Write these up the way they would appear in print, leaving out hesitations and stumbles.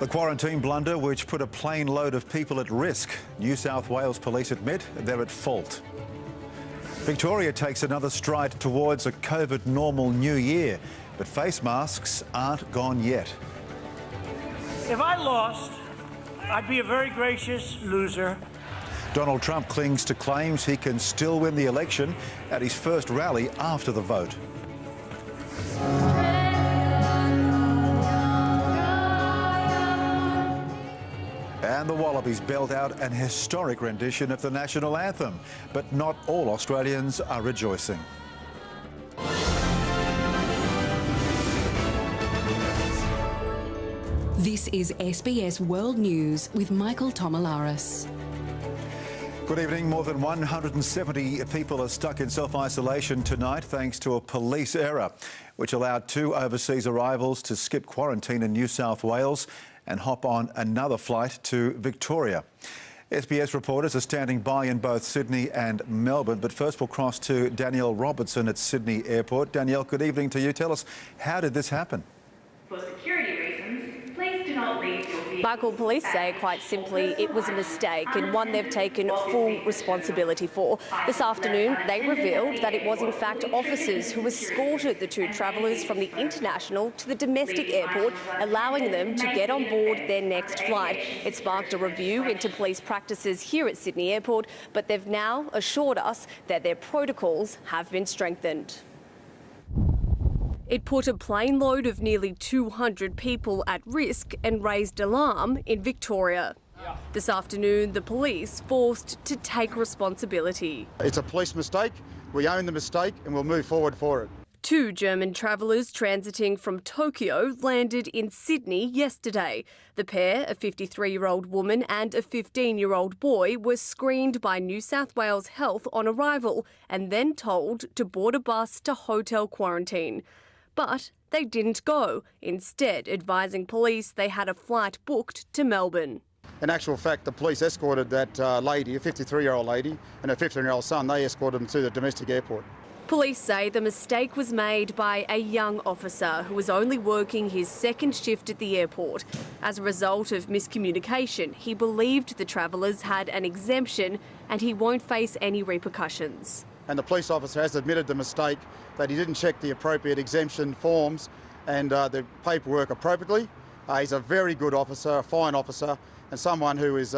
The quarantine blunder which put a plane load of people at risk. New South Wales police admit they're at fault. Victoria takes another stride towards a COVID normal new year, but face masks aren't gone yet. If I lost, I'd be a very gracious loser. Donald Trump clings to claims he can still win the election at his first rally after the vote. And the Wallabies belt out an historic rendition of the national anthem, but not all Australians are rejoicing. This is SBS World News with Michael Tomalaris. Good evening. More than 170 people are stuck in self-isolation tonight thanks to a police error, which allowed 2 overseas arrivals to skip quarantine in New South Wales and hop on another flight to Victoria. SBS reporters are standing by in both Sydney and Melbourne, but first we'll cross to Danielle Robertson at Sydney Airport. Danielle, good evening to you. Tell us, how did this happen? For security reasons, please do not leave your vehicle. Michael, police say quite simply it was a mistake and one they've taken full responsibility for. This afternoon, they revealed that it was in fact officers who escorted the 2 travellers from the international to the domestic airport, allowing them to get on board their next flight. It sparked a review into police practices here at Sydney Airport, but they've now assured us that their protocols have been strengthened. It put a plane load of nearly 200 people at risk and raised alarm in Victoria. This afternoon, the police forced to take responsibility. It's a police mistake. We own the mistake and we'll move forward for it. 2 German travellers transiting from Tokyo landed in Sydney yesterday. The pair, a 53-year-old woman and a 15-year-old boy, were screened by New South Wales Health on arrival and then told to board a bus to hotel quarantine. But they didn't go, instead advising police they had a flight booked to Melbourne. In actual fact, the police escorted that lady, a 53-year-old lady, and a 15-year-old son. They escorted them to the domestic airport. Police say the mistake was made by a young officer who was only working his second shift at the airport. As a result of miscommunication, he believed the travellers had an exemption and he won't face any repercussions. And the police officer has admitted the mistake, that he didn't check the appropriate exemption forms and the paperwork appropriately. He's a very good officer, a fine officer, and someone who is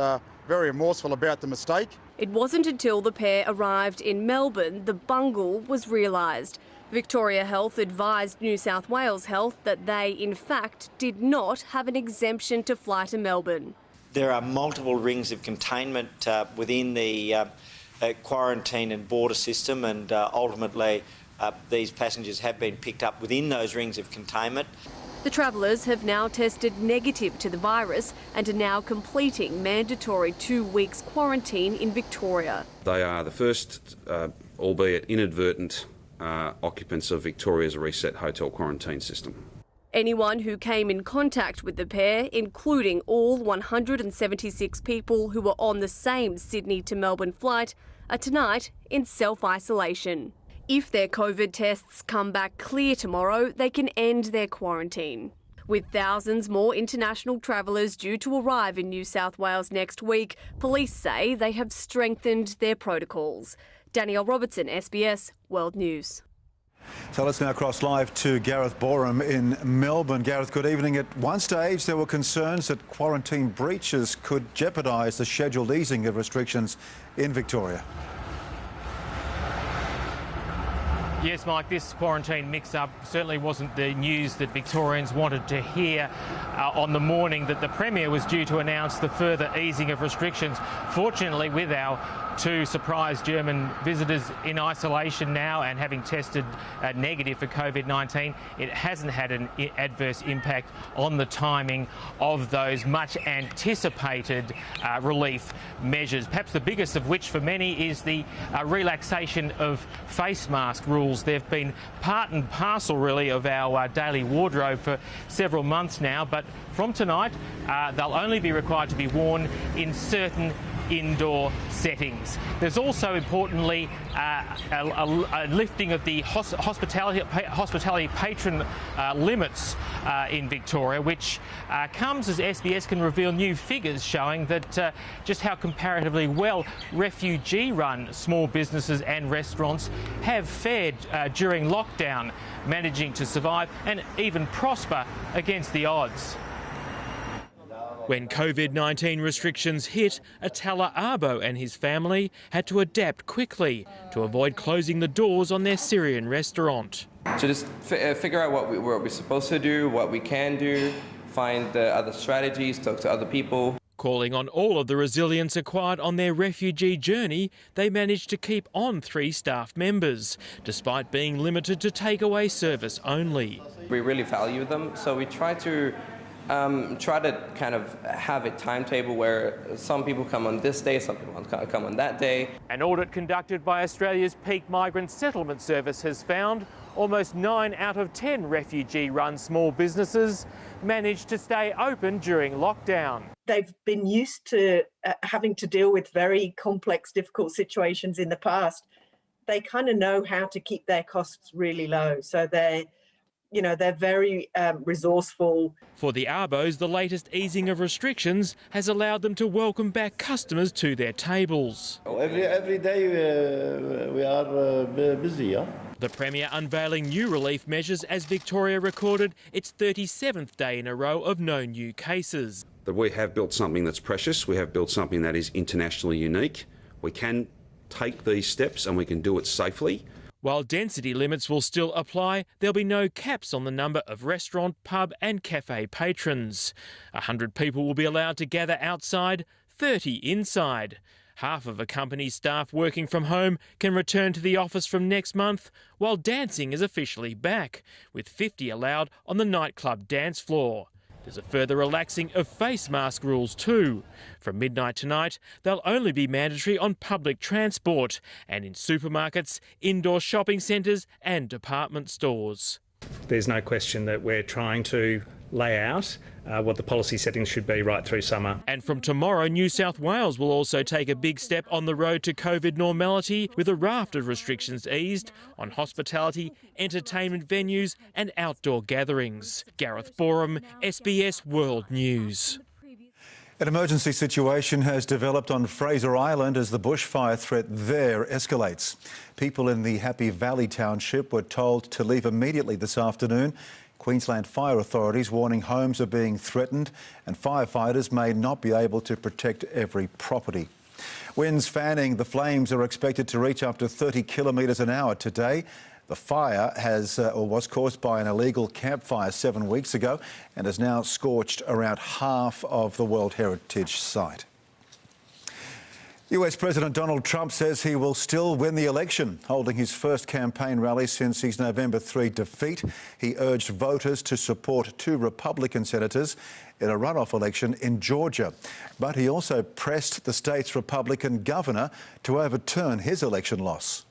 very remorseful about the mistake. It wasn't until the pair arrived in Melbourne the bungle was realised. Victoria Health advised New South Wales Health that they, in fact, did not have an exemption to fly to Melbourne. There are multiple rings of containment within the quarantine and border system, and ultimately these passengers have been picked up within those rings of containment. The travellers have now tested negative to the virus and are now completing mandatory 2 weeks quarantine in Victoria. They are the first, albeit inadvertent, occupants of Victoria's reset hotel quarantine system. Anyone who came in contact with the pair, including all 176 people who were on the same Sydney to Melbourne flight, are tonight in self-isolation. If their COVID tests come back clear tomorrow, they can end their quarantine. With thousands more international travellers due to arrive in New South Wales next week, police say they have strengthened their protocols. Danielle Robertson, SBS World News. So let's now cross live to Gareth Borum in Melbourne. Gareth, good evening. At one stage, there were concerns that quarantine breaches could jeopardise the scheduled easing of restrictions in Victoria. Yes, Mike, this quarantine mix-up certainly wasn't the news that Victorians wanted to hear on the morning that the Premier was due to announce the further easing of restrictions. Fortunately, with our 2 surprise German visitors in isolation now and having tested negative for COVID-19, it hasn't had an adverse impact on the timing of those much anticipated relief measures. Perhaps the biggest of which for many is the relaxation of face mask rules. They've been part and parcel really of our daily wardrobe for several months now, but from tonight they'll only be required to be worn in certain indoor settings. There's also, importantly, a lifting of the hospitality patron limits in Victoria, which comes as SBS can reveal new figures showing that just how comparatively well refugee-run small businesses and restaurants have fared during lockdown, managing to survive and even prosper against the odds. When COVID-19 restrictions hit, Atala Arbo and his family had to adapt quickly to avoid closing the doors on their Syrian restaurant. So just figure out what we're supposed to do, what we can do, find other strategies, talk to other people. Calling on all of the resilience acquired on their refugee journey, they managed to keep on 3 staff members, despite being limited to takeaway service only. We really value them, so we try to kind of have a timetable where some people come on this day, some people come on that day. An audit conducted by Australia's Peak Migrant Settlement Service has found almost 9 out of 10 refugee-run small businesses managed to stay open during lockdown. They've been used to having to deal with very complex, difficult situations in the past. They kind of know how to keep their costs really low, so they're very resourceful. For the Arbos, the latest easing of restrictions has allowed them to welcome back customers to their tables. Every day we are busy, yeah? The Premier unveiling new relief measures as Victoria recorded its 37th day in a row of no new cases. That we have built something that's precious, we have built something that is internationally unique. We can take these steps and we can do it safely. While density limits will still apply, there'll be no caps on the number of restaurant, pub and cafe patrons. 100 people will be allowed to gather outside, 30 inside. Half of a company's staff working from home can return to the office from next month, while dancing is officially back, with 50 allowed on the nightclub dance floor. There's a further relaxing of face mask rules too. From midnight tonight, they'll only be mandatory on public transport and in supermarkets, indoor shopping centres and department stores. There's no question that we're trying to lay out what the policy settings should be right through summer. And from tomorrow, New South Wales will also take a big step on the road to COVID normality, with a raft of restrictions eased on hospitality, entertainment venues and outdoor gatherings. Gareth Borum, SBS World News. An emergency situation has developed on Fraser Island as the bushfire threat there escalates. People in the Happy Valley township were told to leave immediately this afternoon. Queensland fire authorities warning homes are being threatened and firefighters may not be able to protect every property. Winds fanning the flames are expected to reach up to 30 kilometres an hour today. The fire was caused by an illegal campfire 7 weeks ago and has now scorched around half of the World Heritage Site. US President Donald Trump says he will still win the election. Holding his first campaign rally since his November 3 defeat, he urged voters to support 2 Republican senators in a runoff election in Georgia. But he also pressed the state's Republican governor to overturn his election loss.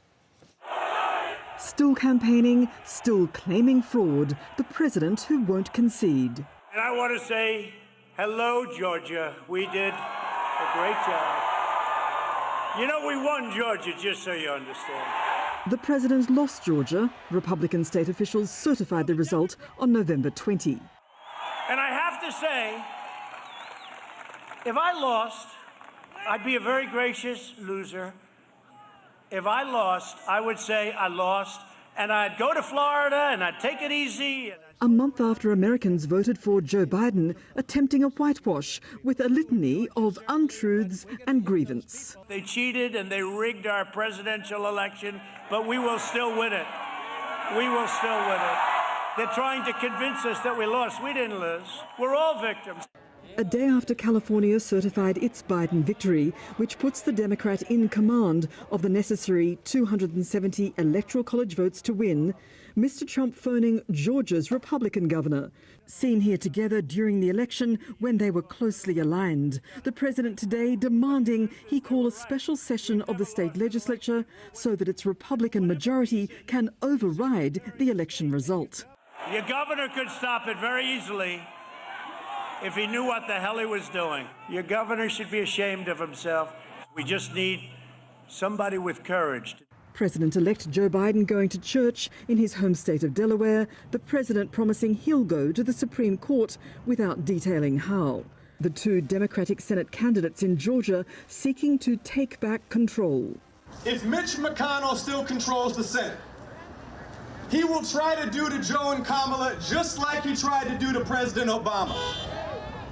Still campaigning, still claiming fraud, the president who won't concede. And I want to say, hello, Georgia. We did a great job. You know, we won Georgia, just so you understand. The president lost Georgia. Republican state officials certified the result on November 20. And I have to say, if I lost, I'd be a very gracious loser. If I lost, I would say I lost, and I'd go to Florida and I'd take it easy. A month after Americans voted for Joe Biden, attempting a whitewash with a litany of untruths and grievance. They cheated and they rigged our presidential election, but we will still win it. We will still win it. They're trying to convince us that we lost. We didn't lose. We're all victims. A day after California certified its Biden victory, which puts the Democrat in command of the necessary 270 Electoral College votes to win, Mr. Trump phoning Georgia's Republican governor. Seen here together during the election when they were closely aligned. The president today demanding he call a special session of the state legislature so that its Republican majority can override the election result. Your governor could stop it very easily if he knew what the hell he was doing. Your governor should be ashamed of himself. We just need somebody with courage. President-elect Joe Biden going to church in his home state of Delaware, the president promising he'll go to the Supreme Court without detailing how. The two Democratic Senate candidates in Georgia seeking to take back control. If Mitch McConnell still controls the Senate, he will try to do to Joe and Kamala just like he tried to do to President Obama.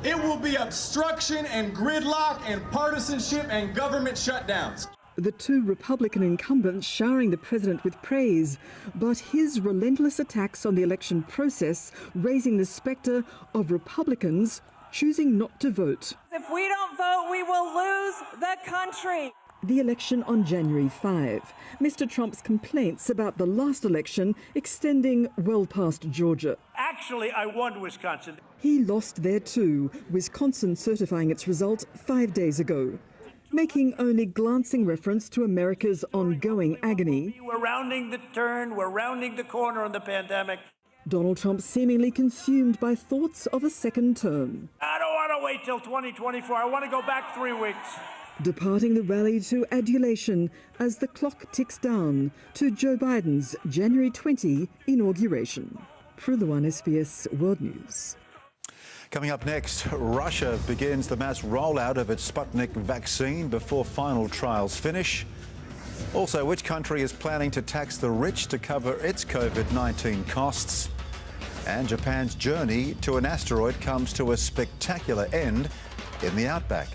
It will be obstruction and gridlock and partisanship and government shutdowns. The two Republican incumbents showering the president with praise, but his relentless attacks on the election process raising the spectre of Republicans choosing not to vote. If we don't vote, we will lose the country. The election on January 5. Mr. Trump's complaints about the last election extending well past Georgia. Actually, I won Wisconsin. He lost there too, Wisconsin certifying its result 5 days ago, making only glancing reference to America's ongoing agony. We're rounding the turn, we're rounding the corner on the pandemic. Donald Trump seemingly consumed by thoughts of a second term. I don't want to wait till 2024. I want to go back 3 weeks. Departing the rally to adulation as the clock ticks down to Joe Biden's January 20 inauguration. Prula One SBS World News. Coming up next, Russia begins the mass rollout of its Sputnik vaccine before final trials finish. Also, which country is planning to tax the rich to cover its COVID-19 costs? And Japan's journey to an asteroid comes to a spectacular end in the outback.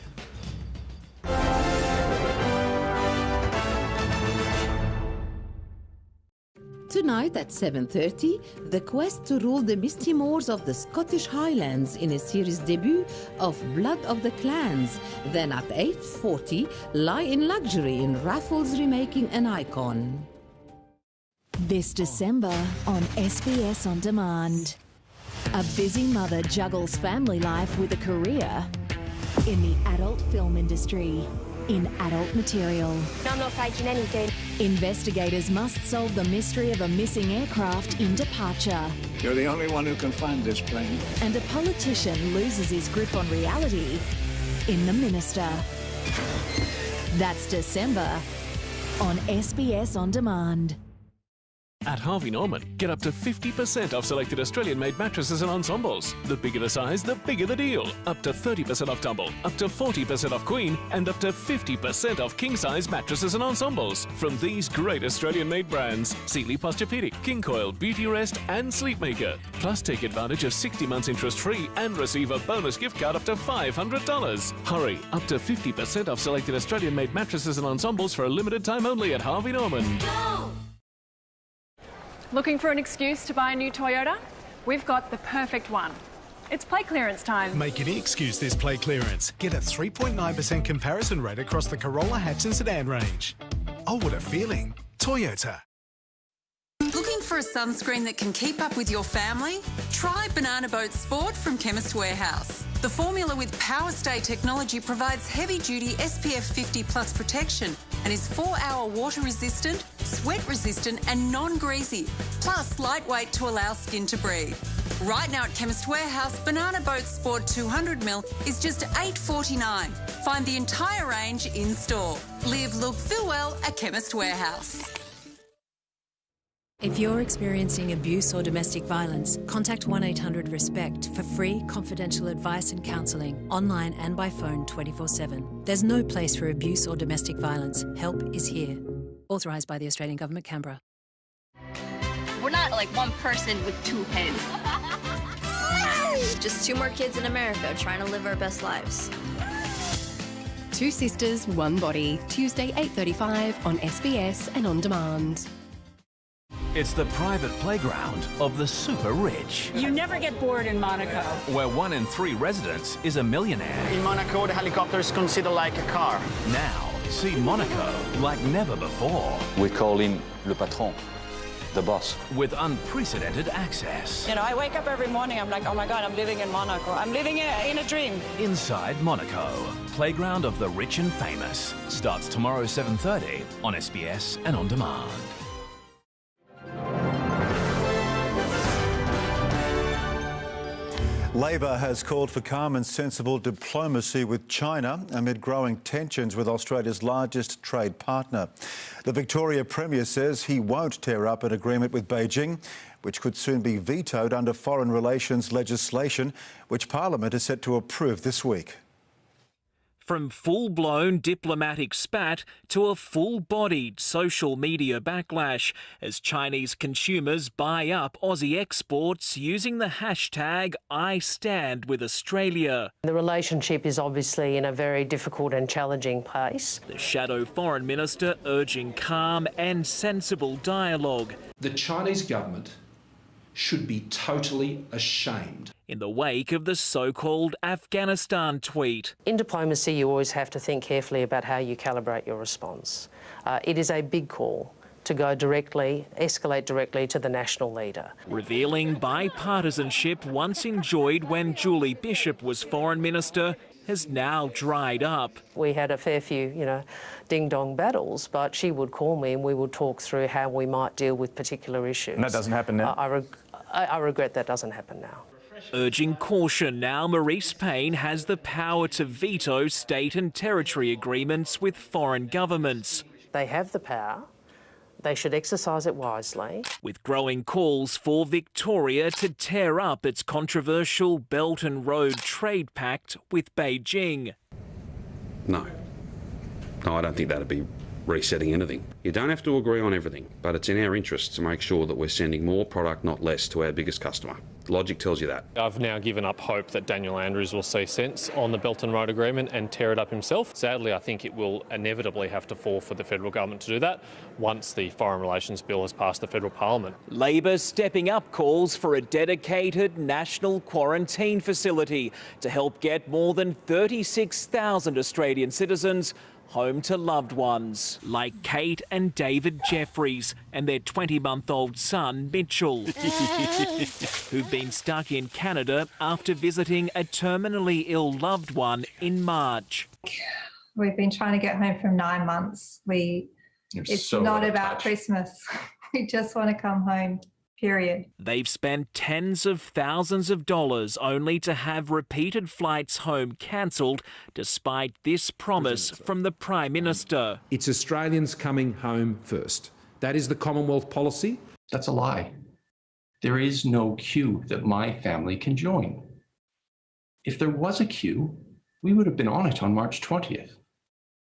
Tonight at 7:30, the quest to rule the misty moors of the Scottish Highlands in a series debut of Blood of the Clans. Then at 8:40, lie in luxury in Raffles remaking an icon. This December on SBS On Demand. A busy mother juggles family life with a career in the adult film industry. In adult material. I'm not faking anything. Investigators must solve the mystery of a missing aircraft in departure. You're the only one who can find this plane. And a politician loses his grip on reality in The Minister. That's December on SBS On Demand. At Harvey Norman, get up to 50% off selected Australian-made mattresses and ensembles. The bigger the size, the bigger the deal. Up to 30% off double, up to 40% off queen, and up to 50% off king-size mattresses and ensembles from these great Australian-made brands: Sealy Posturepedic, King Coil, Beauty Rest, and Sleepmaker. Plus, take advantage of 60 months interest-free and receive a bonus gift card up to $500. Hurry! Up to 50% off selected Australian-made mattresses and ensembles for a limited time only at Harvey Norman. Go! Looking for an excuse to buy a new Toyota? We've got the perfect one. It's play clearance time. Make any excuse this play clearance. Get a 3.9% comparison rate across the Corolla hatch and sedan range. Oh, what a feeling. Toyota. Looking for a sunscreen that can keep up with your family? Try Banana Boat Sport from Chemist Warehouse. The formula with PowerStay technology provides heavy-duty SPF 50+ protection and is 4-hour water-resistant, sweat-resistant and non-greasy, plus lightweight to allow skin to breathe. Right now at Chemist Warehouse, Banana Boat Sport 200ml is just $8.49. Find the entire range in store. Live, look, feel well at Chemist Warehouse. If you're experiencing abuse or domestic violence, contact 1-800-RESPECT for free, confidential advice and counselling, online and by phone 24/7. There's no place for abuse or domestic violence. Help is here. Authorised by the Australian Government, Canberra. We're not like one person with two heads. Just two more kids in America trying to live our best lives. Two Sisters, One Body. Tuesday 8:35 on SBS and On Demand. It's the private playground of the super rich, You never get bored in Monaco. where 1 in 3 residents is a millionaire. In Monaco, the helicopter is considered like a car. Now, see Monaco like never before. We call him le patron, the boss. With unprecedented access. You know, I wake up every morning, I'm like, oh my God, I'm living in Monaco. I'm living in a dream. Inside Monaco, playground of the rich and famous. Starts tomorrow 7:30 on SBS and On Demand. Labor has called for calm and sensible diplomacy with China amid growing tensions with Australia's largest trade partner. The Victoria Premier says he won't tear up an agreement with Beijing, which could soon be vetoed under foreign relations legislation, which Parliament is set to approve this week. From full-blown diplomatic spat to a full-bodied social media backlash as Chinese consumers buy up Aussie exports using the hashtag #IStandWithAustralia. The relationship is obviously in a very difficult and challenging place. The Shadow Foreign Minister urging calm and sensible dialogue. The Chinese government should be totally ashamed. In the wake of the so-called Afghanistan tweet. In diplomacy, you always have to think carefully about how you calibrate your response. It is a big call to go directly, escalate directly to the national leader. Revealing bipartisanship once enjoyed when Julie Bishop was Foreign Minister has now dried up. We had a fair few, ding-dong battles, but she would call me and we would talk through how we might deal with particular issues. And that doesn't happen now? I regret that doesn't happen now. Urging caution now, Maurice Payne has the power to veto state and territory agreements with foreign governments. They have the power. They should exercise it wisely. With growing calls for Victoria to tear up its controversial Belt and Road Trade Pact with Beijing. No, I don't think that'd be resetting anything. You don't have to agree on everything, but it's in our interest to make sure that we're sending more product, not less, to our biggest customer. Logic tells you that. I've now given up hope that Daniel Andrews will see sense on the Belt and Road Agreement and tear it up himself. Sadly, I think it will inevitably have to fall for the federal government to do that once the Foreign Relations Bill has passed the federal parliament. Labor stepping up calls for a dedicated national quarantine facility to help get more than 36,000 Australian citizens home to loved ones like Kate and David Jeffries and their 20-month-old son, Mitchell, who've been stuck in Canada after visiting a terminally ill loved one in March. We've been trying to get home for 9 months. It's so not about Christmas. We just want to come home. Period. They've spent tens of thousands of dollars only to have repeated flights home cancelled, despite this promise from the Prime Minister. It's Australians coming home first. That is the Commonwealth policy. That's a lie. There is no queue that my family can join. If there was a queue, we would have been on it on March 20th.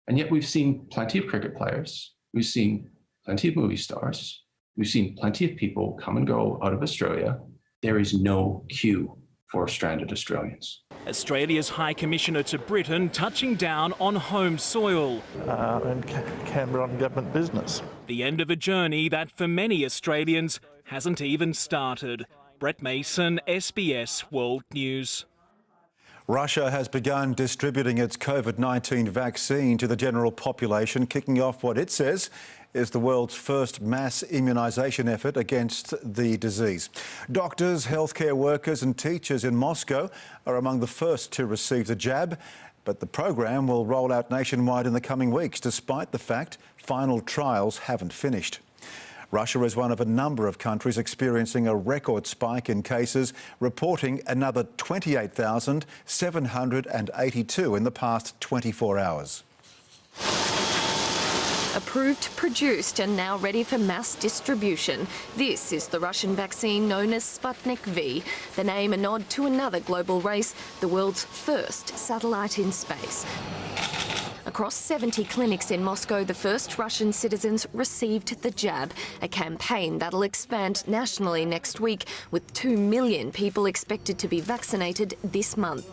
And yet we've seen plenty of cricket players, we've seen plenty of movie stars, we've seen plenty of people come and go out of Australia. There is no queue for stranded Australians. Australia's High Commissioner to Britain touching down on home soil. And Canberra on government business. The end of a journey that for many Australians hasn't even started. Brett Mason, SBS World News. Russia has begun distributing its COVID-19 vaccine to the general population, kicking off what it says is the world's first mass immunisation effort against the disease. Doctors, healthcare workers and teachers in Moscow are among the first to receive the jab, but the program will roll out nationwide in the coming weeks, despite the fact final trials haven't finished. Russia is one of a number of countries experiencing a record spike in cases, reporting another 28,782 in the past 24 hours. Approved, produced and now ready for mass distribution. This is the Russian vaccine known as Sputnik V, the name a nod to another global race, the world's first satellite in space. Across 70 clinics in Moscow, the first Russian citizens received the jab, a campaign that'll expand nationally next week, with 2 million people expected to be vaccinated this month.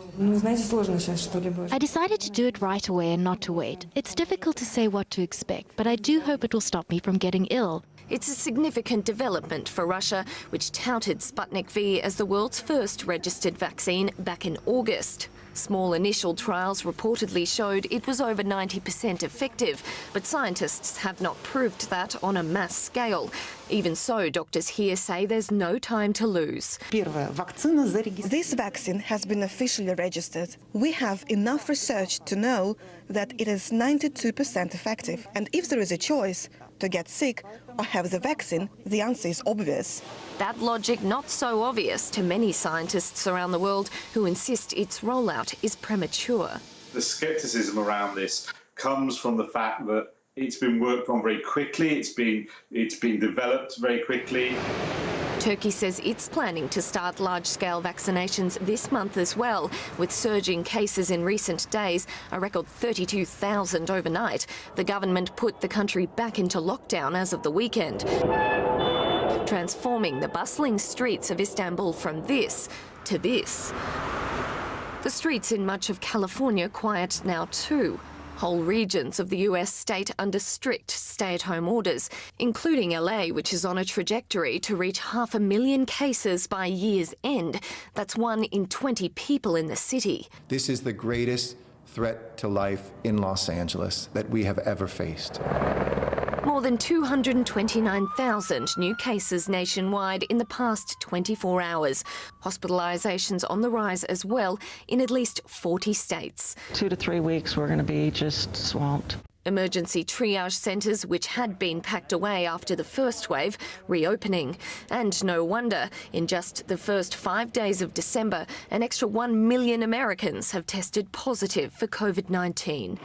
I decided to do it right away and not to wait. It's difficult to say what to expect, but I do hope it will stop me from getting ill. It's a significant development for Russia, which touted Sputnik V as the world's first registered vaccine back in August. Small initial trials reportedly showed it was over 90% effective, but scientists have not proved that on a mass scale. Even so, doctors here say there's no time to lose. This vaccine has been officially registered. We have enough research to know that it is 92% effective. And if there is a choice to get sick or have the vaccine, the answer is obvious. That logic not so obvious to many scientists around the world who insist its rollout is premature. The scepticism around this comes from the fact that it's been worked on very quickly, it's been developed very quickly. Turkey says it's planning to start large-scale vaccinations this month as well, with surging cases in recent days, a record 32,000 overnight. The government put the country back into lockdown as of the weekend, transforming the bustling streets of Istanbul from this to this. The streets in much of California quiet now too. Whole regions of the US state under strict stay-at-home orders, including LA, which is on a trajectory to reach 500,000 cases by year's end. That's 1 in 20 people in the city. This is the greatest threat to life in Los Angeles that we have ever faced. More than 229,000 new cases nationwide in the past 24 hours. Hospitalisations on the rise as well in at least 40 states. 2 to 3 weeks we're going to be just swamped. Emergency triage centres, which had been packed away after the first wave, reopening. And no wonder, in just the first 5 days of December, an extra 1 million Americans have tested positive for COVID-19.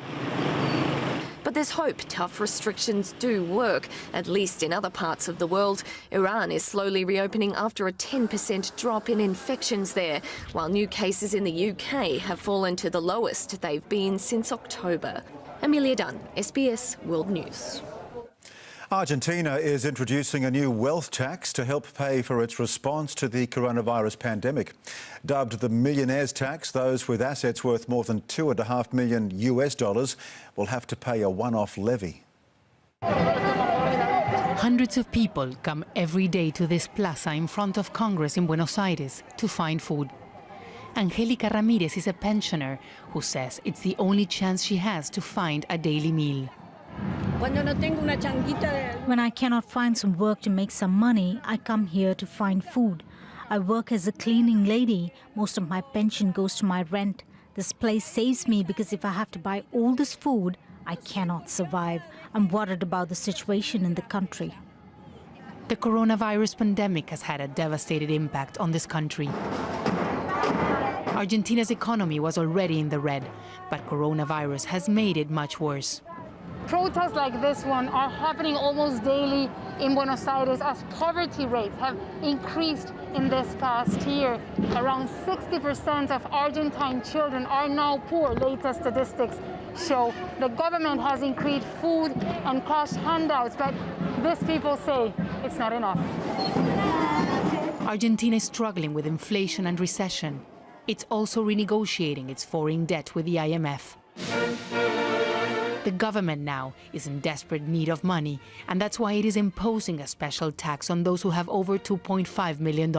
But there's hope tough restrictions do work, at least in other parts of the world. Iran is slowly reopening after a 10% drop in infections there, while new cases in the UK have fallen to the lowest they've been since October. Amelia Dunn, SBS World News. Argentina is introducing a new wealth tax to help pay for its response to the coronavirus pandemic. Dubbed the millionaire's tax, those with assets worth more than $2.5 million will have to pay a one-off levy. Hundreds of people come every day to this plaza in front of Congress in Buenos Aires to find food. Angélica Ramirez is a pensioner who says it's the only chance she has to find a daily meal. When I cannot find some work to make some money, I come here to find food. I work as a cleaning lady. Most of my pension goes to my rent. This place saves me because if I have to buy all this food, I cannot survive. I'm worried about the situation in the country. The coronavirus pandemic has had a devastating impact on this country. Argentina's economy was already in the red, but coronavirus has made it much worse. Protests like this one are happening almost daily in Buenos Aires as poverty rates have increased in this past year. Around 60% of Argentine children are now poor, latest statistics show. The government has increased food and cash handouts, but these people say it's not enough. Argentina is struggling with inflation and recession. It's also renegotiating its foreign debt with the IMF. The government now is in desperate need of money, and that's why it is imposing a special tax on those who have over $2.5 million.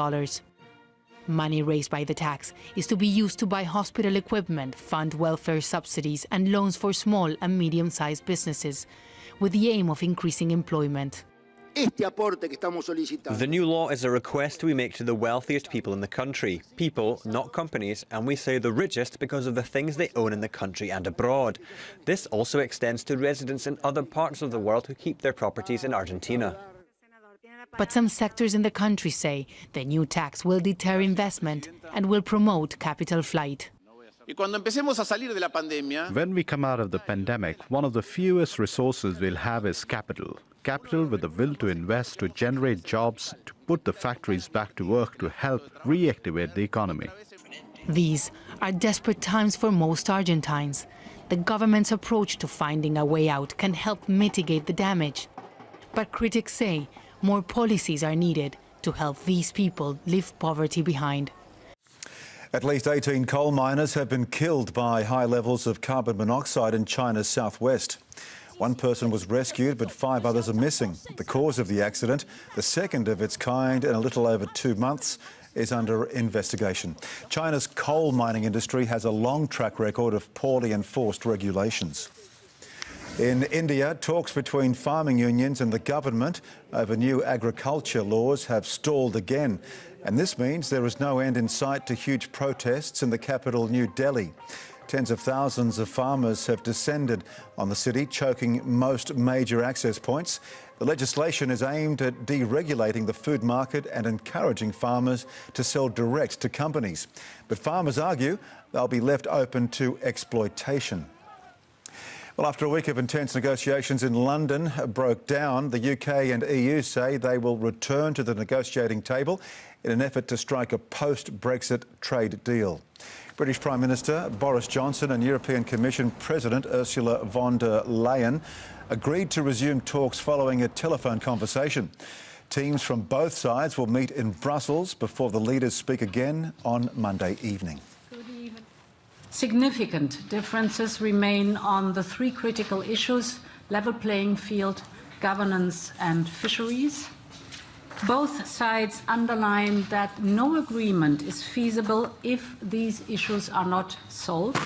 Money raised by the tax is to be used to buy hospital equipment, fund welfare subsidies, and loans for small and medium-sized businesses, with the aim of increasing employment. The new law is a request we make to the wealthiest people in the country. People, not companies, and we say the richest because of the things they own in the country and abroad. This also extends to residents in other parts of the world who keep their properties in Argentina. But some sectors in the country say the new tax will deter investment and will promote capital flight. When we come out of the pandemic, one of the fewest resources we'll have is capital. Capital with the will to invest, to generate jobs, to put the factories back to work, to help reactivate the economy. These are desperate times for most Argentines. The government's approach to finding a way out can help mitigate the damage. But critics say more policies are needed to help these people leave poverty behind. At least 18 coal miners have been killed by high levels of carbon monoxide in China's southwest. One person was rescued, but 5 others are missing. The cause of the accident, the second of its kind in a little over 2 months, is under investigation. China's coal mining industry has a long track record of poorly enforced regulations. In India, talks between farming unions and the government over new agriculture laws have stalled again. And this means there is no end in sight to huge protests in the capital, New Delhi. Tens of thousands of farmers have descended on the city, choking most major access points. The legislation is aimed at deregulating the food market and encouraging farmers to sell direct to companies. But farmers argue they'll be left open to exploitation. Well, after a week of intense negotiations in London broke down, the UK and EU say they will return to the negotiating table in an effort to strike a post-Brexit trade deal. British Prime Minister Boris Johnson and European Commission President Ursula von der Leyen agreed to resume talks following a telephone conversation. Teams from both sides will meet in Brussels before the leaders speak again on Monday evening. Significant differences remain on the three critical issues: level playing field, governance and fisheries. Both sides underline that no agreement is feasible if these issues are not solved.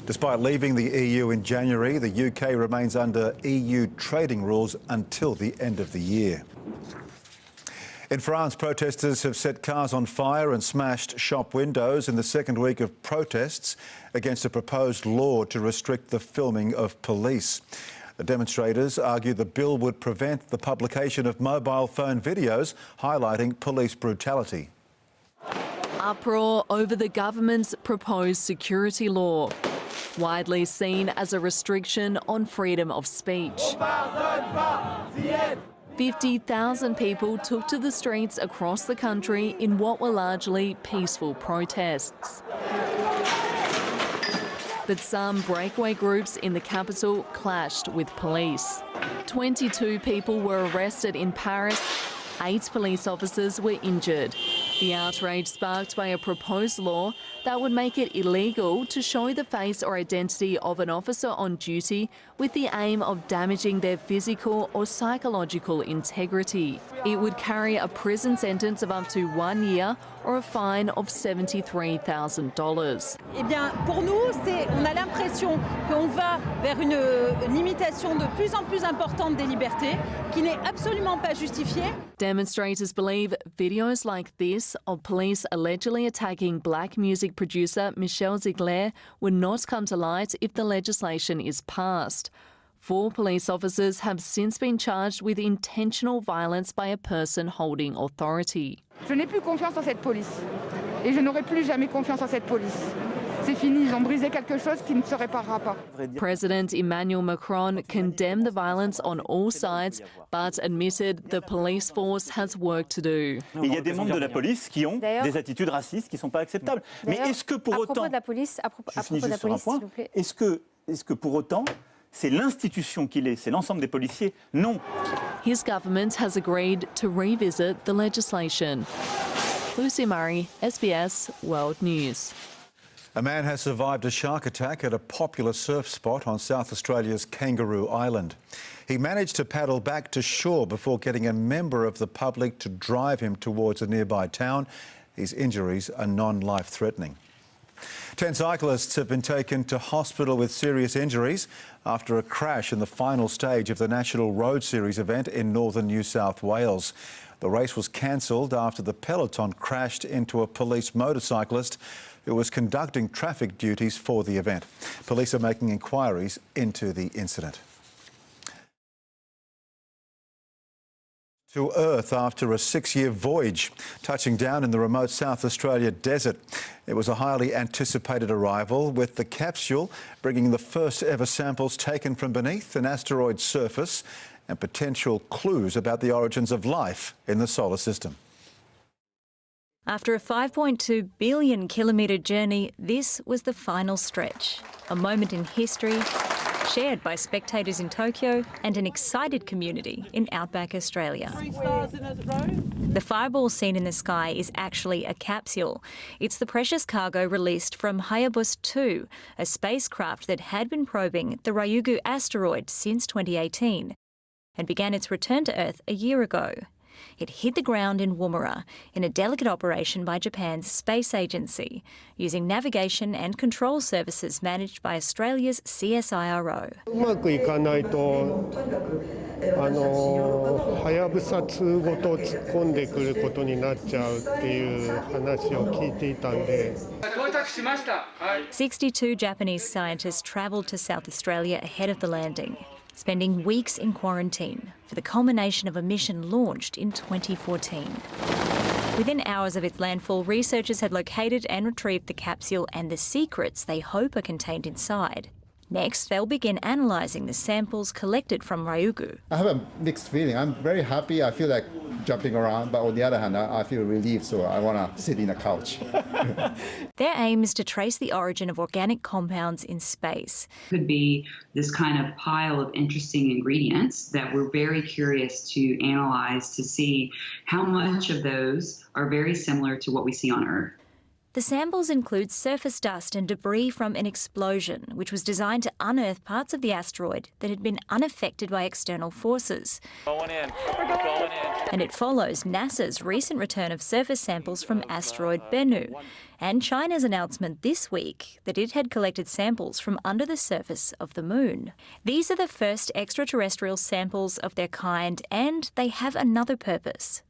Despite leaving the EU in January, the UK remains under EU trading rules until the end of the year. In France, protesters have set cars on fire and smashed shop windows in the second week of protests against a proposed law to restrict the filming of police. The demonstrators argue the bill would prevent the publication of mobile phone videos highlighting police brutality. Uproar over the government's proposed security law, widely seen as a restriction on freedom of speech. 50,000 people took to the streets across the country in what were largely peaceful protests. But some breakaway groups in the capital clashed with police. 22 people were arrested in Paris. 8 police officers were injured. The outrage sparked by a proposed law that would make it illegal to show the face or identity of an officer on duty with the aim of damaging their physical or psychological integrity. It would carry a prison sentence of up to 1 year or a fine of $73,000. Eh bien, pour nous, on a l'impression qu'on va vers une limitation de plus en plus importante des libertés, qui n'est absolument pas justifiée. Demonstrators believe videos like this of police allegedly attacking black music producer Michelle Ziegler would not come to light if the legislation is passed. 4 police officers have since been charged with intentional violence by a person holding authority. Je n'ai plus confiance en cette police et je n'aurai plus jamais confiance en cette police. C'est fini, ils ont brisé quelque chose qui ne se réparera pas. President Emmanuel Macron condemned the violence on all sides but admitted the police force has work to do. Il y a des membres de la police qui ont des attitudes racistes qui ne sont pas acceptables. Mais est-ce que pour autant... À propos de la police, s'il vous plaît. Est-ce que pour autant... c'est l'institution qu'il est, c'est l'ensemble des policiers? Non. His government has agreed to revisit the legislation. Lucy Murray, SBS World News. A man has survived a shark attack at a popular surf spot on South Australia's Kangaroo Island. He managed to paddle back to shore before getting a member of the public to drive him towards a nearby town. His injuries are non-life-threatening. 10 cyclists have been taken to hospital with serious injuries after a crash in the final stage of the National Road Series event in northern New South Wales. The race was cancelled after the peloton crashed into a police motorcyclist who was conducting traffic duties for the event. Police are making inquiries into the incident. To Earth after a 6-year voyage, touching down in the remote South Australia desert. It was a highly anticipated arrival, with the capsule bringing the first ever samples taken from beneath an asteroid's surface and potential clues about the origins of life in the solar system. After a 5.2 billion kilometre journey, this was the final stretch. A moment in history shared by spectators in Tokyo and an excited community in outback Australia. The fireball seen in the sky is actually a capsule. It's the precious cargo released from Hayabusa 2, a spacecraft that had been probing the Ryugu asteroid since 2018 and began its return to Earth a year ago. It hit the ground in Woomera in a delicate operation by Japan's space agency, using navigation and control services managed by Australia's CSIRO. うまくいかないと、はやぶさ2ごと突っ込んでくることになっちゃうっていう話を聞いていたんで。62 Japanese scientists travelled to South Australia ahead of the landing. spending weeks in quarantine for the culmination of a mission launched in 2014. Within hours of its landfall, researchers had located and retrieved the capsule and the secrets they hope are contained inside. Next, they'll begin analysing the samples collected from Ryugu. I have a mixed feeling. I'm very happy. I feel like jumping around, but on the other hand, I feel relieved, so I want to sit in a couch. Their aim is to trace the origin of organic compounds in space. Could be this kind of pile of interesting ingredients that we're very curious to analyse to see how much of those are very similar to what we see on Earth. The samples include surface dust and debris from an explosion, which was designed to unearth parts of the asteroid that had been unaffected by external forces. Going in. Going in. And it follows NASA's recent return of surface samples from asteroid Bennu, and China's announcement this week that it had collected samples from under the surface of the moon. These are the first extraterrestrial samples of their kind, and they have another purpose.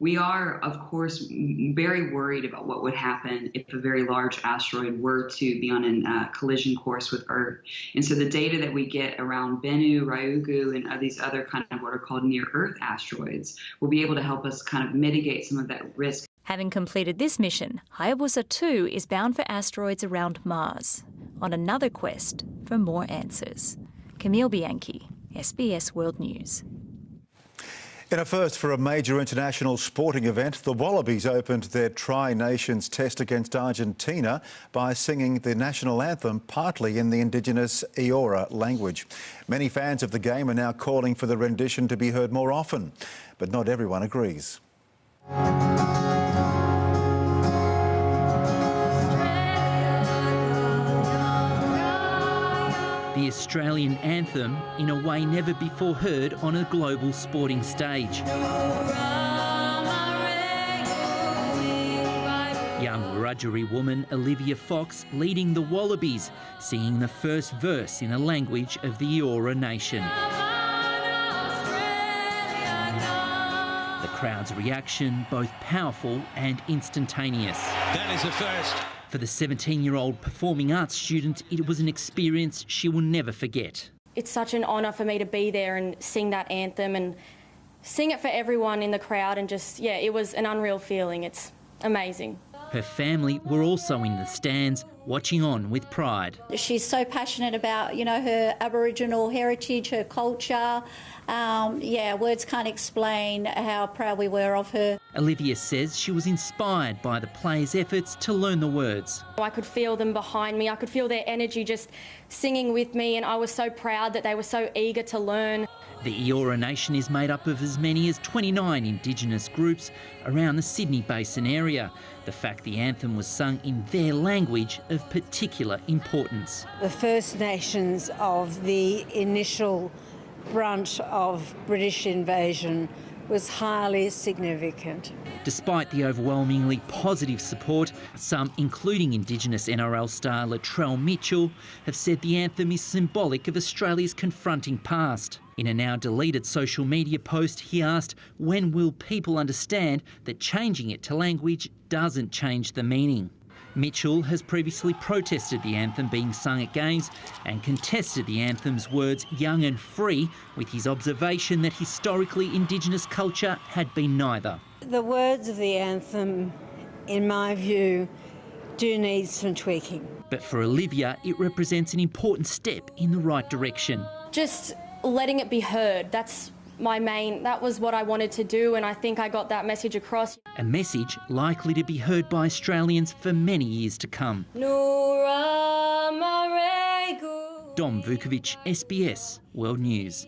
We are, of course, very worried about what would happen if a very large asteroid were to be on a collision course with Earth. And so the data that we get around Bennu, Ryugu, and these other kind of what are called near-Earth asteroids will be able to help us kind of mitigate some of that risk. Having completed this mission, Hayabusa 2 is bound for asteroids around Mars, on another quest for more answers. Camille Bianchi, SBS World News. In a first for a major international sporting event, the Wallabies opened their Tri-Nations test against Argentina by singing the national anthem partly in the indigenous Eora language. Many fans of the game are now calling for the rendition to be heard more often, but not everyone agrees. The Australian anthem in a way never before heard on a global sporting stage. Young Wiradjuri woman Olivia Fox leading the Wallabies, singing the first verse in a language of the Eora nation. The crowd's reaction, both powerful and instantaneous. That is a first. For the 17-year-old performing arts student, it was an experience she will never forget. It's such an honour for me to be there and sing that anthem and sing it for everyone in the crowd, and just, yeah, it was an unreal feeling. It's amazing. Her family were also in the stands, watching on with pride. She's so passionate about, you know, her Aboriginal heritage, her culture. Words can't explain how proud we were of her. Olivia says she was inspired by the players' efforts to learn the words. I could feel them behind me. I could feel their energy just singing with me, and I was so proud that they were so eager to learn. The Eora Nation is made up of as many as 29 Indigenous groups around the Sydney Basin area. The fact the anthem was sung in their language of particular importance. The First Nations of the initial brunt of British invasion was highly significant. Despite the overwhelmingly positive support, some, including Indigenous NRL star Latrell Mitchell, have said the anthem is symbolic of Australia's confronting past. In a now deleted social media post, he asked, when will people understand that changing it to language doesn't change the meaning? Mitchell has previously protested the anthem being sung at games and contested the anthem's words young and free, with his observation that historically Indigenous culture had been neither. The words of the anthem, in my view, do need some tweaking. But for Olivia, it represents an important step in the right direction. Just letting it be heard, that was what I wanted to do, and I think I got that message across. A message likely to be heard by Australians for many years to come. Dom Vukovic, SBS World News.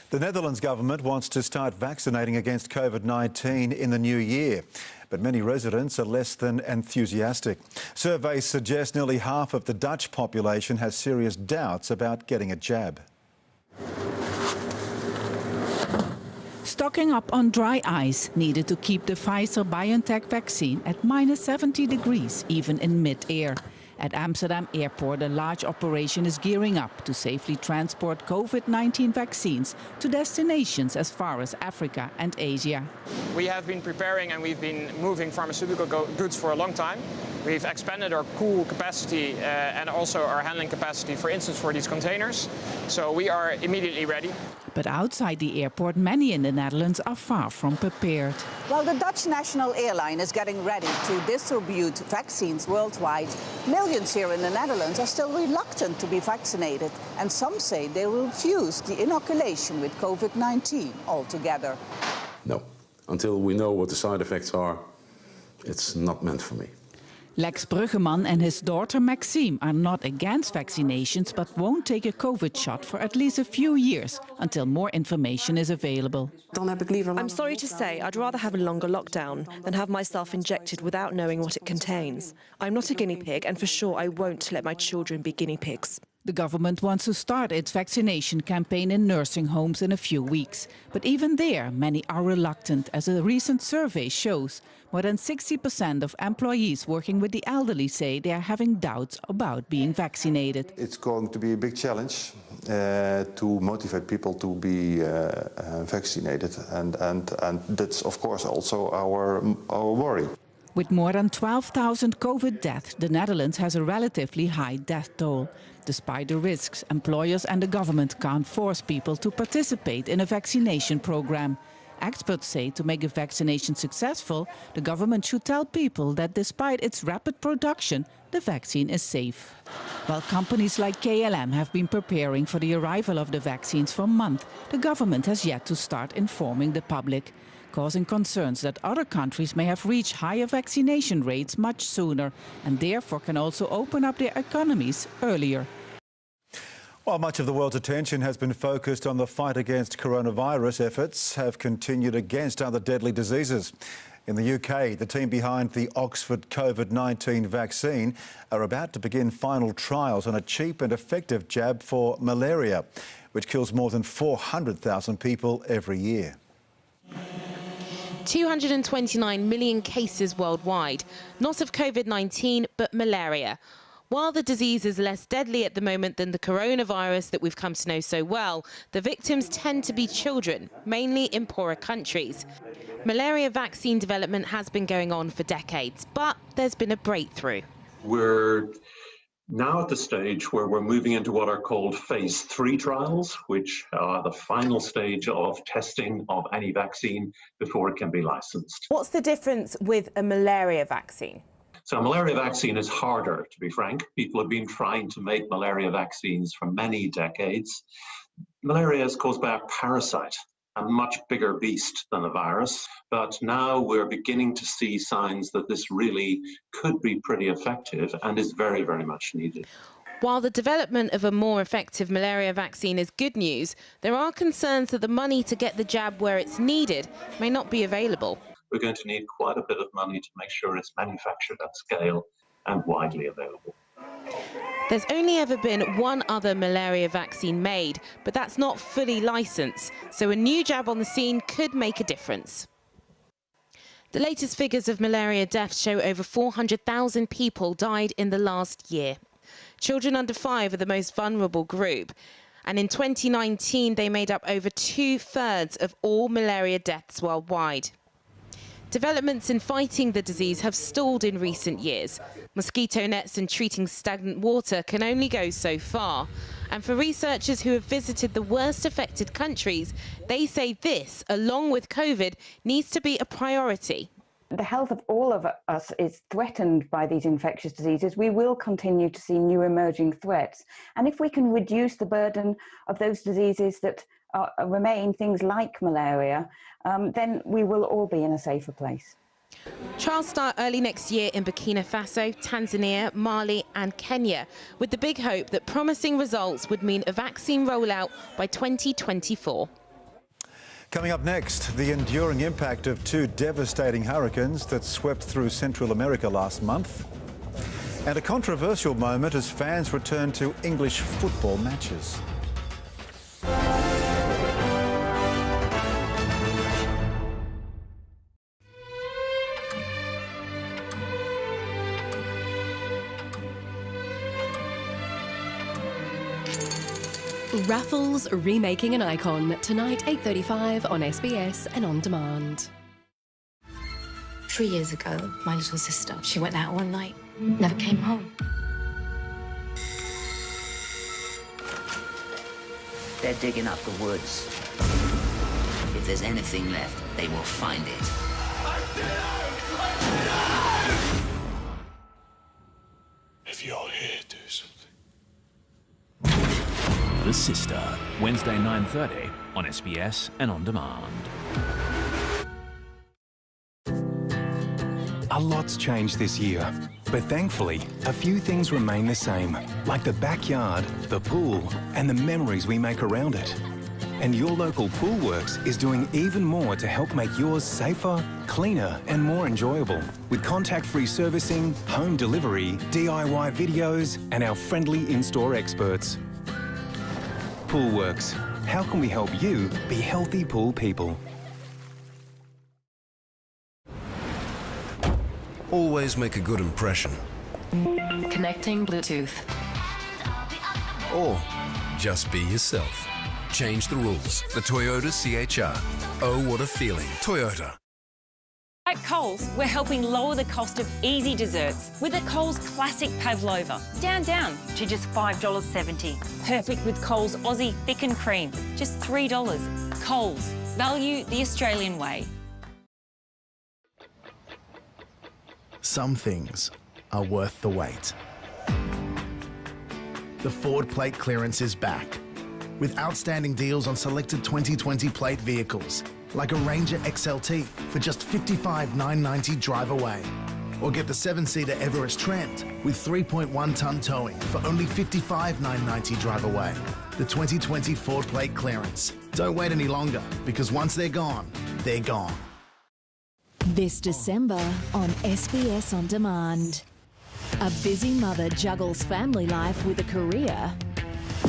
The Netherlands government wants to start vaccinating against COVID-19 in the new year, but many residents are less than enthusiastic. Surveys suggest nearly half of the Dutch population has serious doubts about getting a jab. Stocking up on dry ice needed to keep the Pfizer-BioNTech vaccine at -70 degrees, even in mid-air. At Amsterdam Airport, a large operation is gearing up to safely transport COVID-19 vaccines to destinations as far as Africa and Asia. We have been preparing and we've been moving pharmaceutical goods for a long time. We've expanded our cool capacity and also our handling capacity, for instance, for these containers. So we are immediately ready. But outside the airport, many in the Netherlands are far from prepared. While the Dutch national airline is getting ready to distribute vaccines worldwide, millions here in the Netherlands are still reluctant to be vaccinated. And some say they will refuse the inoculation with COVID-19 altogether. No. Until we know what the side effects are, it's not meant for me. Lex Bruggeman and his daughter Maxime are not against vaccinations but won't take a COVID shot for at least a few years until more information is available. I'm sorry to say, I'd rather have a longer lockdown than have myself injected without knowing what it contains. I'm not a guinea pig, and for sure I won't let my children be guinea pigs. The government wants to start its vaccination campaign in nursing homes in a few weeks. But even there, many are reluctant, as a recent survey shows. More than 60% of employees working with the elderly say they are having doubts about being vaccinated. It's going to be a big challenge to motivate people to be vaccinated. And that's, of course, also our worry. With more than 12,000 COVID deaths, the Netherlands has a relatively high death toll. Despite the risks, employers and the government can't force people to participate in a vaccination program. Experts say to make a vaccination successful, the government should tell people that despite its rapid production, the vaccine is safe. While companies like KLM have been preparing for the arrival of the vaccines for months, the government has yet to start informing the public, causing concerns that other countries may have reached higher vaccination rates much sooner and therefore can also open up their economies earlier. While much of the world's attention has been focused on the fight against coronavirus, efforts have continued against other deadly diseases. In the UK, the team behind the Oxford COVID-19 vaccine are about to begin final trials on a cheap and effective jab for malaria, which kills more than 400,000 people every year. 229 million cases worldwide, not of COVID-19 but malaria. While the disease is less deadly at the moment than the coronavirus that we've come to know so well, the victims tend to be children, mainly in poorer countries. Malaria vaccine development has been going on for decades, but there's been a breakthrough. We're now at the stage where we're moving into what are called phase 3 trials, which are the final stage of testing of any vaccine before it can be licensed. What's the difference with a malaria vaccine? So a malaria vaccine is harder, to be frank. People have been trying to make malaria vaccines for many decades. Malaria is caused by a parasite, a much bigger beast than a virus. But now we're beginning to see signs that this really could be pretty effective and is very, very much needed. While the development of a more effective malaria vaccine is good news, there are concerns that the money to get the jab where it's needed may not be available. We're going to need quite a bit of money to make sure it's manufactured at scale and widely available. There's only ever been one other malaria vaccine made, but that's not fully licensed, so a new jab on the scene could make a difference. The latest figures of malaria deaths show over 400,000 people died in the last year. Children under 5 are the most vulnerable group, and in 2019 they made up over 2/3 of all malaria deaths worldwide. Developments in fighting the disease have stalled in recent years. Mosquito nets and treating stagnant water can only go so far. And for researchers who have visited the worst affected countries, they say this, along with COVID, needs to be a priority. The health of all of us is threatened by these infectious diseases. We will continue to see new emerging threats. And if we can reduce the burden of those diseases that remain, things like malaria, then we will all be in a safer place. Trials start early next year in Burkina Faso, Tanzania, Mali and Kenya, with the big hope that promising results would mean a vaccine rollout by 2024. Coming up next, the enduring impact of 2 devastating hurricanes that swept through Central America last month. And a controversial moment as fans return to English football matches. Raffles remaking an icon tonight 8:35 on SBS and on demand. 3 years ago, my little sister, she went out one night never came home. They're digging up the woods. If there's anything left, they will find it. If you're here, do something. The Sister, Wednesday 9:30 on SBS and on demand. A lot's changed this year, but thankfully, a few things remain the same, like the backyard, the pool, and the memories we make around it. And your local Pool Works is doing even more to help make yours safer, cleaner, and more enjoyable, with contact-free servicing, home delivery, DIY videos, and our friendly in-store experts. Pool Works. How can we help you be healthy pool people? Always make a good impression. Connecting Bluetooth. Or just be yourself. Change the rules. The Toyota CHR. Oh, what a feeling. Toyota. At Coles, we're helping lower the cost of easy desserts with a Coles Classic Pavlova. Down to just $5.70. Perfect with Coles Aussie Thick and Cream, just $3. Coles, value the Australian way. Some things are worth the wait. The Ford plate clearance is back, with outstanding deals on selected 2020 plate vehicles, like a Ranger XLT for just $55,990 drive away. Or get the 7-seater Everest Trend with 3.1-tonne towing for only $55,990 drive away. The 2020 Ford plate clearance. Don't wait any longer, because once they're gone, they're gone. This December on SBS On Demand. A busy mother juggles family life with a career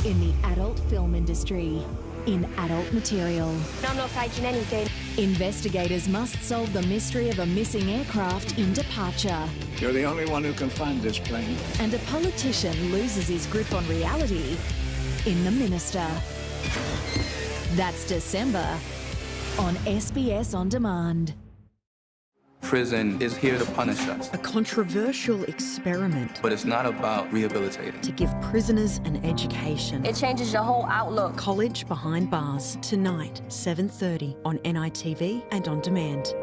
in the adult film industry, in adult material. I'm not faking anything. Investigators must solve the mystery of a missing aircraft in departure. You're the only one who can find this plane. And a politician loses his grip on reality in The Minister. That's December on SBS On Demand. Prison is here to punish us. A controversial experiment. But it's not about rehabilitating. To give prisoners an education. It changes your whole outlook. College Behind Bars, tonight, 7:30 on NITV and on demand.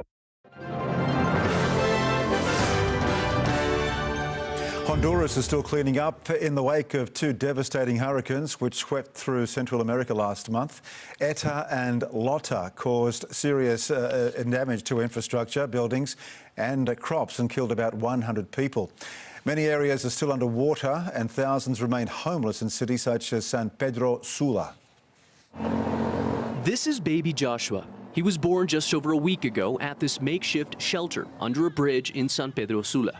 Honduras is still cleaning up in the wake of two devastating hurricanes which swept through Central America last month. Eta and Lota caused serious damage to infrastructure, buildings and crops and killed about 100 people. Many areas are still underwater and thousands remain homeless in cities such as San Pedro Sula. This is baby Joshua. He was born just over a week ago at this makeshift shelter under a bridge in San Pedro Sula.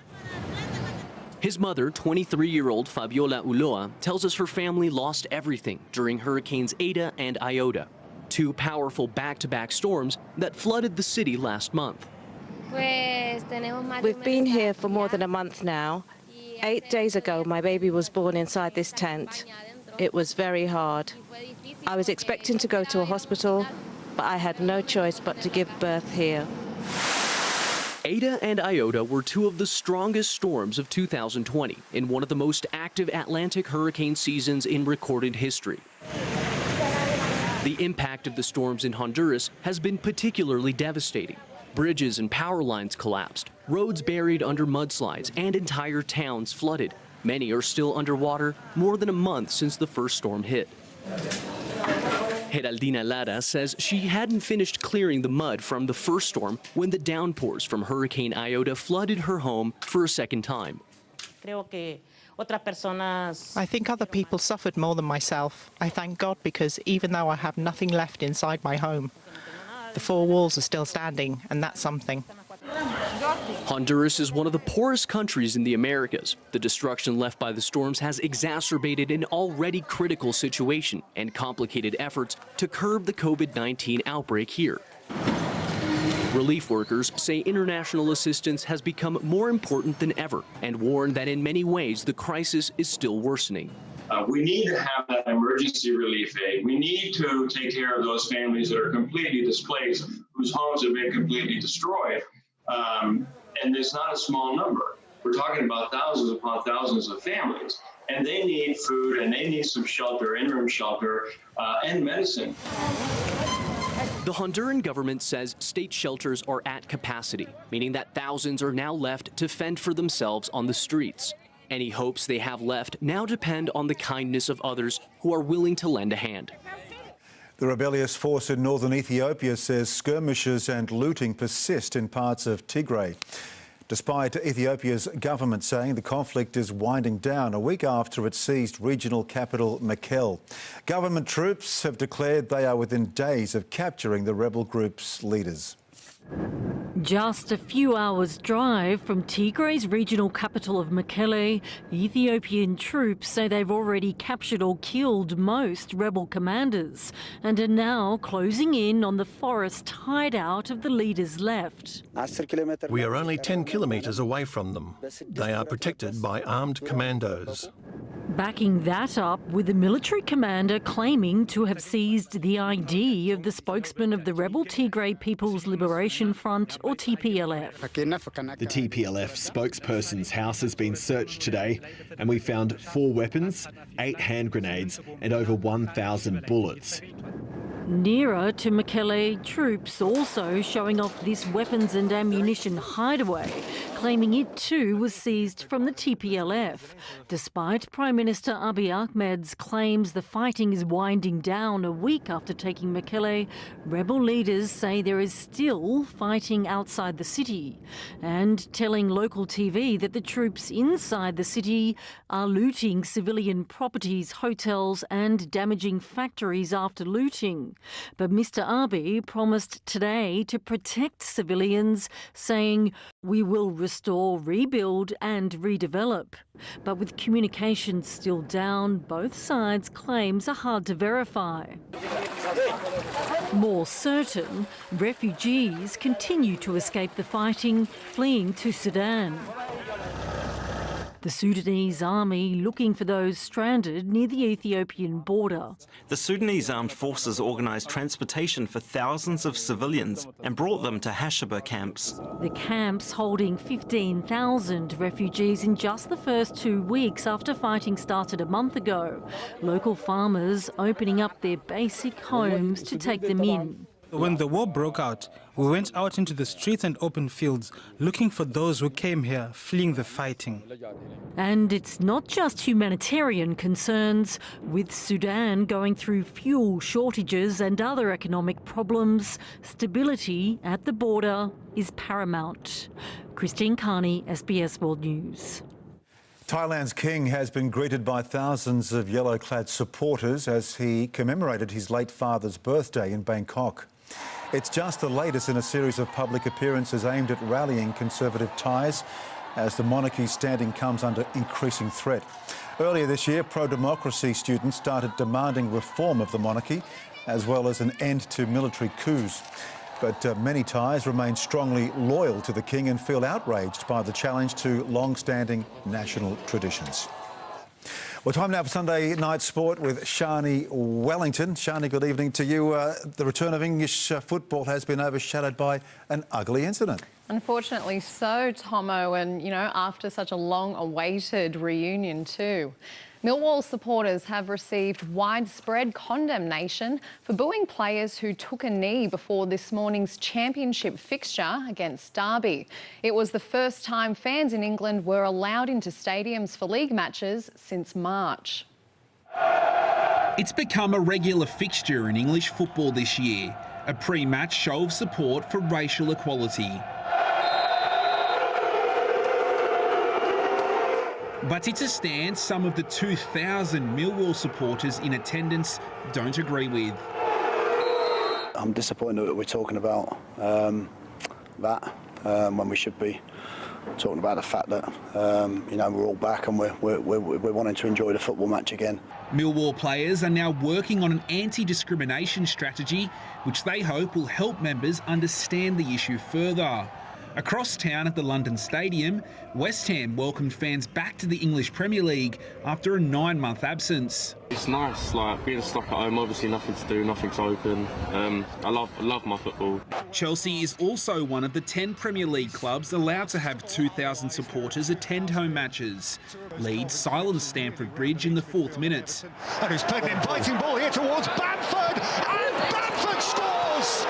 His mother, 23-year-old Fabiola Ulloa, tells us her family lost everything during Hurricanes Eta and Iota, two powerful back-to-back storms that flooded the city last month. We've been here for more than a month now. 8 days ago, my baby was born inside this tent. It was very hard. I was expecting to go to a hospital, but I had no choice but to give birth here. Eta and Iota were two of the strongest storms of 2020 in one of the most active Atlantic hurricane seasons in recorded history. The impact of the storms in Honduras has been particularly devastating. Bridges and power lines collapsed, roads buried under mudslides, and entire towns flooded. Many are still underwater more than a month since the first storm hit. Geraldina Lara says she hadn't finished clearing the mud from the first storm when the downpours from Hurricane Iota flooded her home for a second time. I think other people suffered more than myself. I thank God because even though I have nothing left inside my home, the four walls are still standing, and that's something. Honduras is one of the poorest countries in the Americas. The destruction left by the storms has exacerbated an already critical situation and complicated efforts to curb the COVID-19 outbreak here. Relief workers say international assistance has become more important than ever and warn that in many ways the crisis is still worsening. We need to have that emergency relief aid. We need to take care of those families that are completely displaced, whose homes have been completely destroyed. And it's not a small number. we're talking about thousands upon thousands of families, and they need food and they need some shelter, interim shelter, and medicine. The Honduran government says state shelters are at capacity, meaning that thousands are now left to fend for themselves on the streets. Any hopes they have left now depend on the kindness of others who are willing to lend a hand. The rebellious force in northern Ethiopia says skirmishes and looting persist in parts of Tigray. Despite Ethiopia's government saying the conflict is winding down a week after it seized regional capital Mekelle. Government troops have declared they are within days of capturing the rebel group's leaders. Just a few hours' drive from Tigray's regional capital of Mekelle, Ethiopian troops say they've already captured or killed most rebel commanders and are now closing in on the forest hideout of the leaders left. We are only 10 kilometres away from them. They are protected by armed commandos. Backing that up with the military commander claiming to have seized the ID of the spokesman of the rebel Tigray People's Liberation Front, or TPLF. The TPLF spokesperson's house has been searched today, and we found 4 weapons, 8 hand grenades and over 1,000 bullets. Nearer to Mekelle, troops also showing off this weapons and ammunition hideaway, claiming it too was seized from the TPLF. Despite Prime Minister Abiy Ahmed's claims the fighting is winding down a week after taking Mekelle, rebel leaders say there is still fighting outside the city and telling local TV that the troops inside the city are looting civilian properties, hotels and damaging factories after looting. But Mr Abiy promised today to protect civilians, saying, "We will restore, rebuild and redevelop." But with communications still down, both sides' claims are hard to verify. More certain, refugees continue to escape the fighting, fleeing to Sudan. The Sudanese army looking for those stranded near the Ethiopian border. The Sudanese armed forces organised transportation for thousands of civilians and brought them to Hashaba camps. The camps holding 15,000 refugees in just the first 2 weeks after fighting started a month ago. Local farmers opening up their basic homes to take them in. When the war broke out, we went out into the streets and open fields looking for those who came here fleeing the fighting. And it's not just humanitarian concerns. With Sudan going through fuel shortages and other economic problems, stability at the border is paramount. Christine Carney, SBS World News. Thailand's king has been greeted by thousands of yellow-clad supporters as he commemorated his late father's birthday in Bangkok. It's just the latest in a series of public appearances aimed at rallying Conservative Thais as the monarchy's standing comes under increasing threat. Earlier this year, pro-democracy students started demanding reform of the monarchy as well as an end to military coups. But many Thais remain strongly loyal to the king and feel outraged by the challenge to long-standing national traditions. Well, time now for Sunday night sport with Shani Wellington. Shani, good evening to you. The return of English football has been overshadowed by an ugly incident. Unfortunately so, Tomo, and, you know, after such a long-awaited reunion too. Millwall supporters have received widespread condemnation for booing players who took a knee before this morning's championship fixture against Derby. It was the first time fans in England were allowed into stadiums for league matches since March. It's become a regular fixture in English football this year, a pre-match show of support for racial equality. But it's a stance some of the 2,000 Millwall supporters in attendance don't agree with. I'm disappointed that we're talking about that when we should be talking about the fact that you know, we're all back and we're wanting to enjoy the football match again. Millwall players are now working on an anti-discrimination strategy which they hope will help members understand the issue further. Across town at the London Stadium, West Ham welcomed fans back to the English Premier League after a 9-month absence. It's nice, like being stuck at home, obviously nothing to do, nothing's open. I love my football. Chelsea is also one of the 10 Premier League clubs allowed to have 2,000 supporters attend home matches. Leeds silenced Stamford Bridge in the 4th minute. And he's played an inviting ball here towards Bamford, and Bamford scores!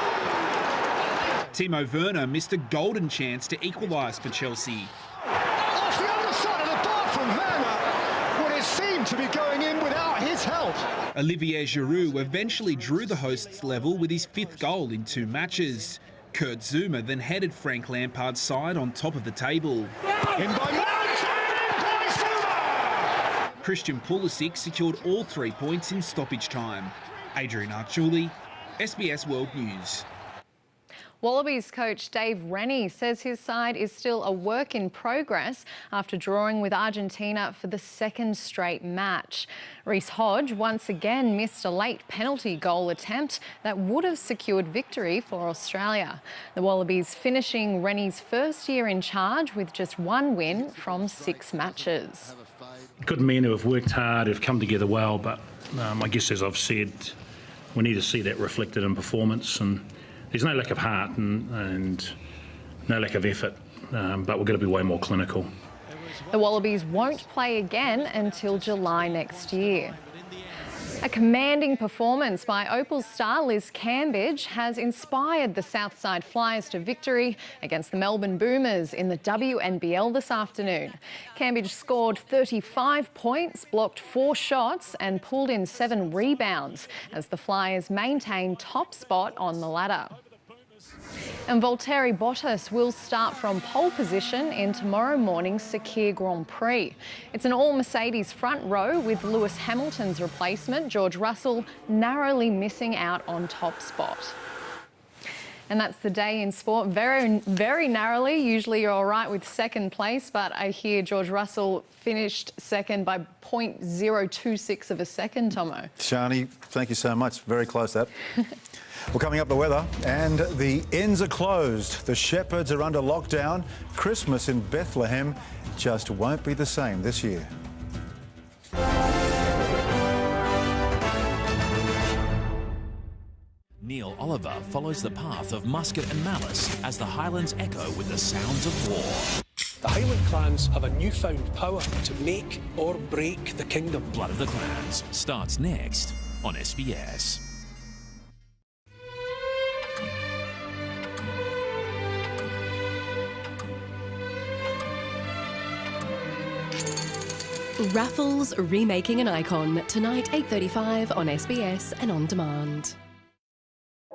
Timo Werner missed a golden chance to equalise for Chelsea. Off the other side of the bar from Werner, when it seemed to be going in without his help. Olivier Giroud eventually drew the hosts level with his 5th goal in 2 matches. Kurt Zouma then headed Frank Lampard's side on top of the table. In by Mount, and in by Zouma! Christian Pulisic secured all 3 points in stoppage time. Adrian Archuli, SBS World News. Wallabies coach Dave Rennie says his side is still a work in progress after drawing with Argentina for the 2nd straight match. Reece Hodge once again missed a late penalty goal attempt that would have secured victory for Australia. The Wallabies finishing Rennie's first year in charge with just 1 win from 6 matches. Good men who have worked hard, who've come together well, but I guess as I've said, we need to see that reflected in performance, and there's no lack of heart and no lack of effort, but we've got to be way more clinical. The Wallabies won't play again until July next year. A commanding performance by Opal star Liz Cambridge has inspired the Southside Flyers to victory against the Melbourne Boomers in the WNBL this afternoon. Cambridge scored 35 points, blocked 4 shots and pulled in 7 rebounds as the Flyers maintain top spot on the ladder. And Valtteri Bottas will start from pole position in tomorrow morning's Sakir Grand Prix. It's an all-Mercedes front row with Lewis Hamilton's replacement, George Russell, narrowly missing out on top spot. And that's the day in sport, very, very narrowly. Usually you're all right with 2nd place, but I hear George Russell finished 2nd by 0.026 of a second, Tomo. Shani, thank you so much. Very close, that. Well, coming up, the weather, and the inns are closed. The shepherds are under lockdown. Christmas in Bethlehem just won't be the same this year. Neil Oliver follows the path of musket and malice as the Highlands echo with the sounds of war. The Highland clans have a newfound power to make or break the kingdom. Blood of the Clans starts next on SBS. Raffles remaking an icon tonight 8:35 on SBS and on demand.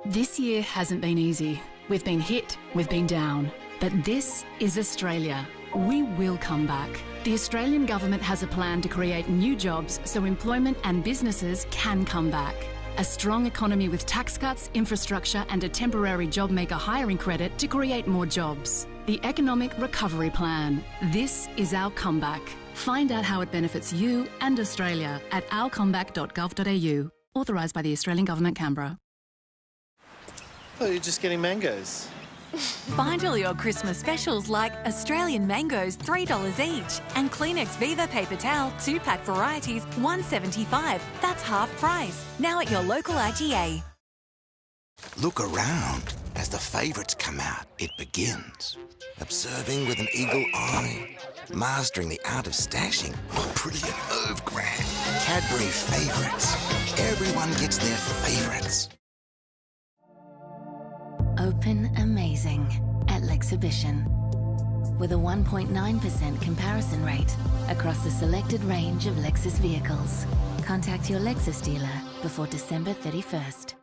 This year hasn't been easy. We've been hit, we've been down. But this is Australia. We will come back. The Australian government has a plan to create new jobs so employment and businesses can come back. A strong economy with tax cuts, infrastructure and a temporary JobMaker hiring credit to create more jobs. The Economic Recovery Plan. This is our comeback. Find out how it benefits you and Australia at ourcomeback.gov.au. Authorised by the Australian Government, Canberra. Oh, you're just getting mangoes. Find all your Christmas specials like Australian mangoes $3 each and Kleenex Viva paper towel 2-pack varieties $1.75. That's half price. Now at your local IGA. Look around. As the favourites come out, it begins. Observing with an eagle eye. Mastering the art of stashing. Oh, brilliant Ove Grant. Cadbury favourites. Everyone gets their favourites. Open amazing at Lexhibition. With a 1.9% comparison rate across a selected range of Lexus vehicles. Contact your Lexus dealer before December 31st.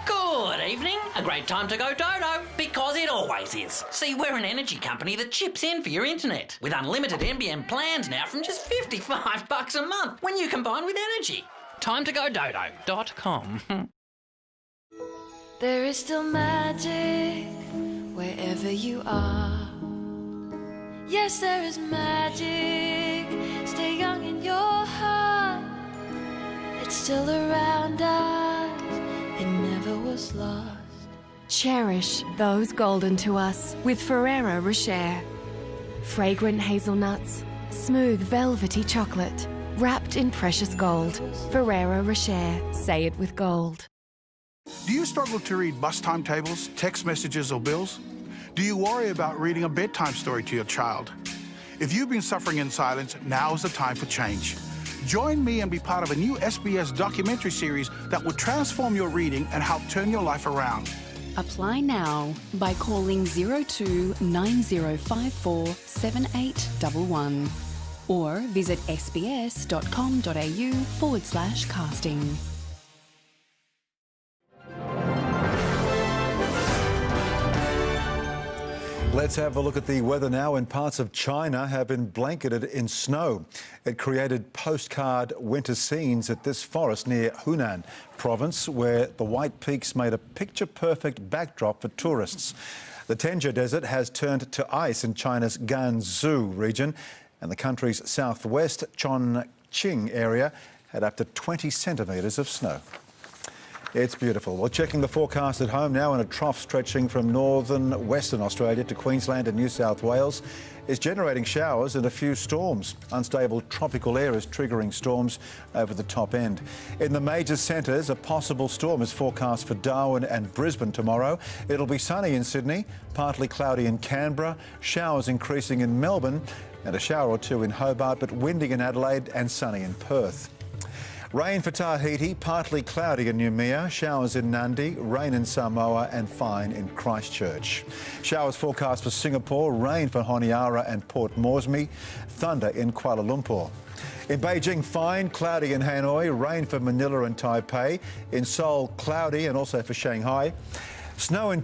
Good evening. A great time to go dodo, because it always is. See, we're an energy company that chips in for your internet with unlimited NBN plans now from just $55 a month when you combine with energy. TimeToGoDodo.com. There is still magic wherever you are. Yes, there is magic. Stay young in your heart. It's still around us. It never was lost. Cherish those golden to us with Ferrero Rocher. Fragrant hazelnuts, smooth velvety chocolate, wrapped in precious gold. Ferrero Rocher. Say it with gold. Do you struggle to read bus timetables, text messages or bills? Do you worry about reading a bedtime story to your child? If you've been suffering in silence, now is the time for change. Join me and be part of a new SBS documentary series that will transform your reading and help turn your life around. Apply now by calling 02 9054 7811 or visit sbs.com.au/casting. Let's have a look at the weather now. And parts of China have been blanketed in snow. It created postcard winter scenes at this forest near Hunan province, where the white peaks made a picture-perfect backdrop for tourists. The Tenja Desert has turned to ice in China's Gansu region, and the country's southwest Chongqing area had up to 20 centimetres of snow. It's beautiful. Well, checking the forecast at home now, in a trough stretching from northern Western Australia to Queensland and New South Wales is generating showers and a few storms. Unstable tropical air is triggering storms over the top end. In the major centres, a possible storm is forecast for Darwin and Brisbane tomorrow. It'll be sunny in Sydney, partly cloudy in Canberra, showers increasing in Melbourne and a shower or two in Hobart, but windy in Adelaide and sunny in Perth. Rain for Tahiti, partly cloudy in Noumea, showers in Nadi, rain in Samoa and fine in Christchurch. Showers forecast for Singapore, rain for Honiara and Port Moresby, thunder in Kuala Lumpur. In Beijing, fine, cloudy in Hanoi, rain for Manila and Taipei. In Seoul, cloudy and also for Shanghai. Snow in